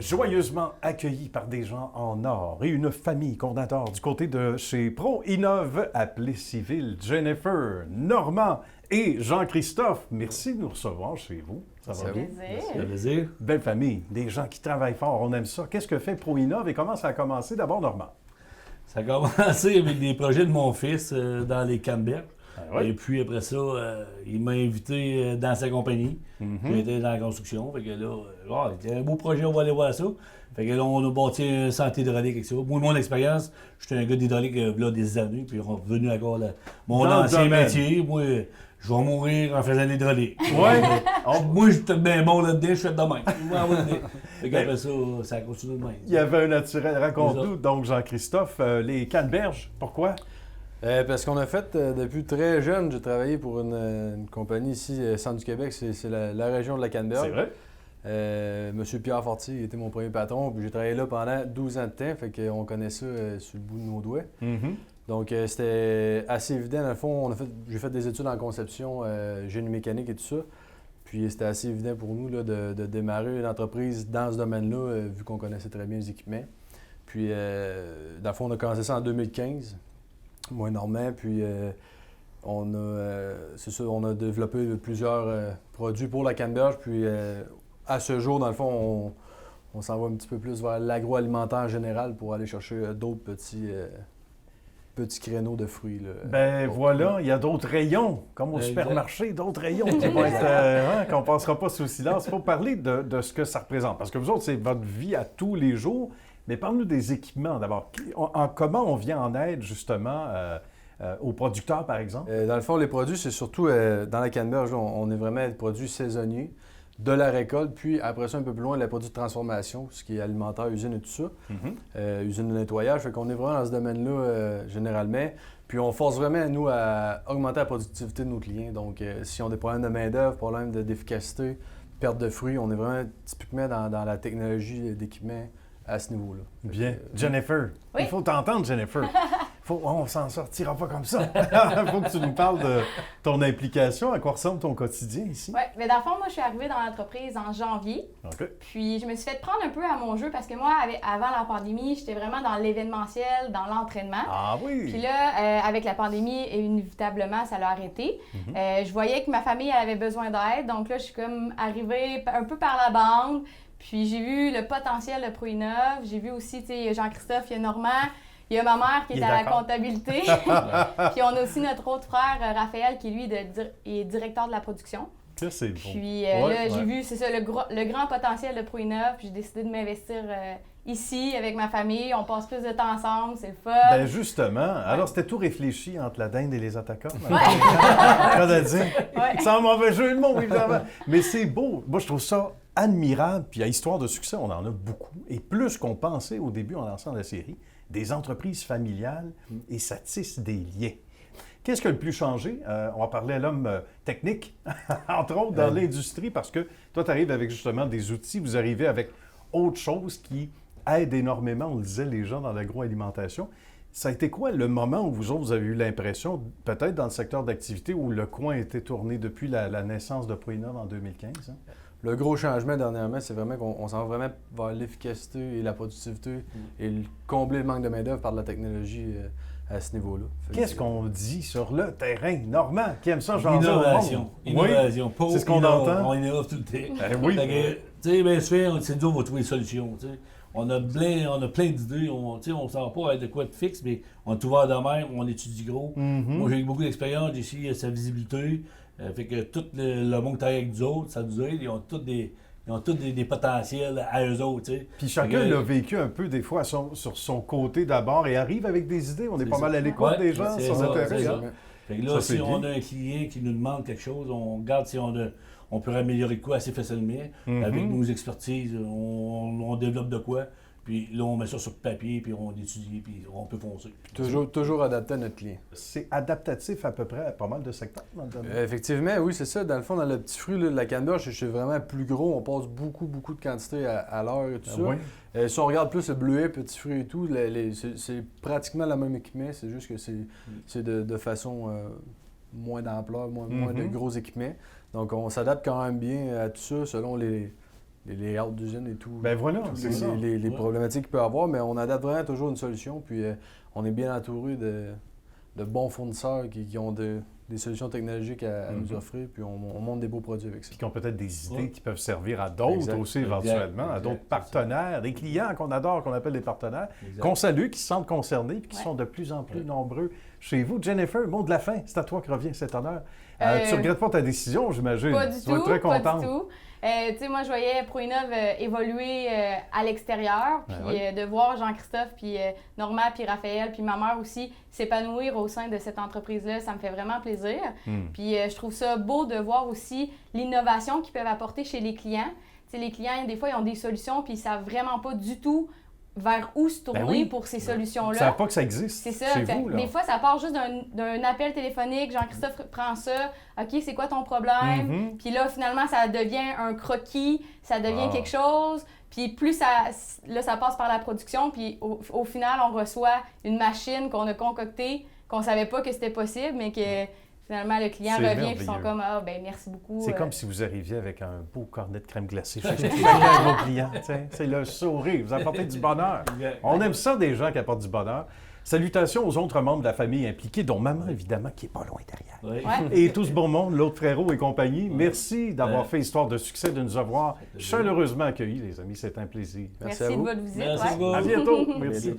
joyeusement accueilli par des gens en or et une famille qu'on adore du côté de chez ProInnov à Plessisville. Jennifer, Normand et Jean-Christophe, merci de nous recevoir chez vous. Ça va bien? Ça fait plaisir. Belle famille, des gens qui travaillent fort, on aime ça. Qu'est-ce que fait ProInnov et comment ça a commencé? D'abord, Normand. Ça a commencé avec des projets de mon fils dans les Canberra. Ah ouais? Et puis après ça, il m'a invité dans sa compagnie. J'étais dans la construction. Fait que là, c'était un beau projet, on va aller voir ça. Fait que là, on a bâti un centre hydraulique avec ça. Moi, mon expérience, j'étais un gars d'hydraulique là des années, puis on est revenu encore mon Dans le ancien domaine. métier. Moi, je vais mourir en faisant de l'hydraulique. Ouais. Moi, j'étais bien bon là-dedans, je fais de même. Fait qu'après ça, ça a continué de même. Il y avait un naturel. Raconte-nous, donc, Jean-Christophe, les canneberges, pourquoi? Parce qu'on a fait, depuis très jeune, j'ai travaillé pour une compagnie ici, Centre du Québec, c'est la région de la Canneberge. C'est vrai? Monsieur Pierre Fortier était mon premier patron, puis j'ai travaillé là pendant 12 ans de temps, fait qu'on connaît ça sur le bout de nos doigts. Donc c'était assez évident, dans le fond, j'ai fait des études en conception, génie mécanique et tout ça. Puis c'était assez évident pour nous là, de démarrer une entreprise dans ce domaine-là, vu qu'on connaissait très bien les équipements. Puis dans le fond, on a commencé ça en 2015. Moi et Normand, puis on a développé plusieurs produits pour la canneberge, puis à ce jour, dans le fond, on s'en va un petit peu plus vers l'agroalimentaire en général pour aller chercher d'autres petits créneaux de fruits. Là, voilà, il y a d'autres rayons, comme au supermarché, d'autres rayons qui vont être, qu'on ne passera pas sous silence. Il faut parler de ce que ça représente, parce que vous autres, c'est votre vie à tous les jours. Mais parle-nous des équipements d'abord. Comment on vient en aide justement aux producteurs, par exemple? Dans le fond, les produits, c'est surtout dans la canneberge, on est vraiment des produits saisonniers, de la récolte, puis après ça, un peu plus loin, les produits de transformation, ce qui est alimentaire, usine et tout ça, usine de nettoyage. Fait qu'on est vraiment dans ce domaine-là généralement. Puis on force vraiment, nous, à augmenter la productivité de nos clients. Donc, si on a des problèmes de main-d'œuvre, problèmes d'efficacité, perte de fruits, on est vraiment typiquement dans la technologie d'équipement à ce niveau-là. Bien. Jennifer, Oui. il faut t'entendre, Jennifer. On s'en sortira pas comme ça. Il faut que tu nous parles de ton implication, à quoi ressemble ton quotidien ici. Oui, mais dans le fond, moi, je suis arrivée dans l'entreprise en janvier. OK. Puis, je me suis fait prendre un peu à mon jeu parce que moi, avant la pandémie, j'étais vraiment dans l'événementiel, dans l'entraînement. Ah oui! Puis là, avec la pandémie, inévitablement, ça l'a arrêté. Je voyais que ma famille elle avait besoin d'aide. Donc là, je suis comme arrivée un peu par la bande. Puis j'ai vu le potentiel de ProInnov. J'ai vu aussi, tu sais, il y a Jean-Christophe, il y a Normand. Il y a ma mère qui est à la comptabilité. Puis on a aussi notre autre frère, Raphaël, qui lui est directeur de la production. Ça, c'est bon. Puis j'ai vu, c'est ça, le grand potentiel de ProInnov. Puis j'ai décidé de m'investir ici avec ma famille. On passe plus de temps ensemble, c'est le fun. Ben justement, alors c'était tout réfléchi entre la dinde et les attaquants. Ouais. C'est un mauvais jeu de mots, évidemment. Mais c'est beau. Moi, je trouve ça admirable. Puis à Histoire de succès, on en a beaucoup. Et plus qu'on pensait au début en lançant la série, des entreprises familiales et ça tisse des liens. Qu'est-ce qui a le plus changé? On va parler à l'homme technique, entre autres, dans l'industrie, parce que toi, tu arrives avec justement des outils, vous arrivez avec autre chose qui aide énormément, on le disait, les gens dans l'agroalimentation. Ça a été quoi le moment où vous autres, vous avez eu l'impression, peut-être dans le secteur d'activité, où le coin a été tourné depuis la naissance de ProInnov en 2015? Hein? Le gros changement dernièrement, c'est vraiment qu'on s'en va vraiment vers l'efficacité et la productivité et combler le manque de main-d'œuvre par de la technologie à ce niveau-là. Qu'est-ce qu'on dit sur le terrain? Normand, qui aime ça, genre Innovation. Innovation. Oui, c'est ce qu'on entend. On innove tout le temps. Oui. Tu sais, bien sûr, c'est nous, on va trouver des solutions. T'sais. On a plein d'idées. On ne s'en va pas avec de quoi de fixe, mais on est ouvert de même, on étudie gros. Moi, j'ai eu beaucoup d'expérience ici, sa visibilité. Fait que tout le monde qui travaille avec nous autres, ça nous aide. Ils ont tous des potentiels à eux autres. T'sais. Puis chacun l'a vécu un peu des fois sur son côté d'abord et arrive avec des idées. On est pas mal à l'écoute des gens, son intérêt. Fait que là, si on a un client qui nous demande quelque chose, on regarde si on peut améliorer quoi assez facilement. Avec nos expertises, on développe de quoi. Puis là, on met ça sur papier, puis on étudie, puis on peut foncer. Toujours adapté à notre client. C'est adaptatif à peu près à pas mal de secteurs dans le domaine. Effectivement, oui, c'est ça. Dans le fond, dans le petit fruit là, de la canneberge, c'est vraiment plus gros. On passe beaucoup de quantité à l'heure et tout ça. Oui. Si on regarde plus le bleuet, petit fruit et tout, c'est pratiquement le même équipement. C'est juste que c'est de façon moins d'ampleur, moins de gros équipements. Donc, on s'adapte quand même bien à tout ça selon les layouts d'usine et tout. Ben voilà, toutes c'est ça. les problématiques qu'il peut y avoir, mais on adapte vraiment toujours une solution. Puis on est bien entouré de bons fournisseurs qui ont des solutions technologiques à nous offrir, puis on monte des beaux produits avec ça. Puis qui ont peut-être des idées qui peuvent servir à d'autres aussi éventuellement, à d'autres partenaires, des clients qu'on adore, qu'on appelle des partenaires, qu'on salue, qui se sentent concernés, puis qui sont de plus en plus nombreux chez vous. Jennifer, mot de la fin, c'est à toi que revient cet honneur. Tu ne regrettes pas ta décision, j'imagine? Pas du tu vas être tout, très contente. pas du tout. Tu sais, moi, je voyais ProInnov évoluer à l'extérieur, puis de voir Jean-Christophe, puis Normand, puis Raphaël, puis ma mère aussi s'épanouir au sein de cette entreprise-là, ça me fait vraiment plaisir. Puis je trouve ça beau de voir aussi l'innovation qu'ils peuvent apporter chez les clients. Tu sais, les clients, des fois, ils ont des solutions, puis ils ne savent vraiment pas du tout vers où se tourner pour ces solutions-là. Ils ne savent pas que ça existe. C'est ça. Chez vous, là. Des fois, ça part juste d'un appel téléphonique. Jean-Christophe prend ça. OK, c'est quoi ton problème? Puis là, finalement, ça devient un croquis, ça devient quelque chose. Puis plus ça passe par la production. Puis au final, on reçoit une machine qu'on a concoctée, qu'on ne savait pas que c'était possible, mais que finalement, le client revient et ils sont comme « Ah, ben merci beaucoup. » C'est comme si vous arriviez avec un beau cornet de crème glacée chez vos clients. C'est le sourire, vous apportez du bonheur. On aime ça des gens qui apportent du bonheur. Salutations aux autres membres de la famille impliqués, dont maman, évidemment, qui n'est pas loin derrière. Et tout ce bon monde, l'autre frérot et compagnie. Merci d'avoir fait histoire de succès, de nous avoir chaleureusement accueillis, les amis. C'est un plaisir. Merci de votre visite. Merci beaucoup. À bientôt. Merci.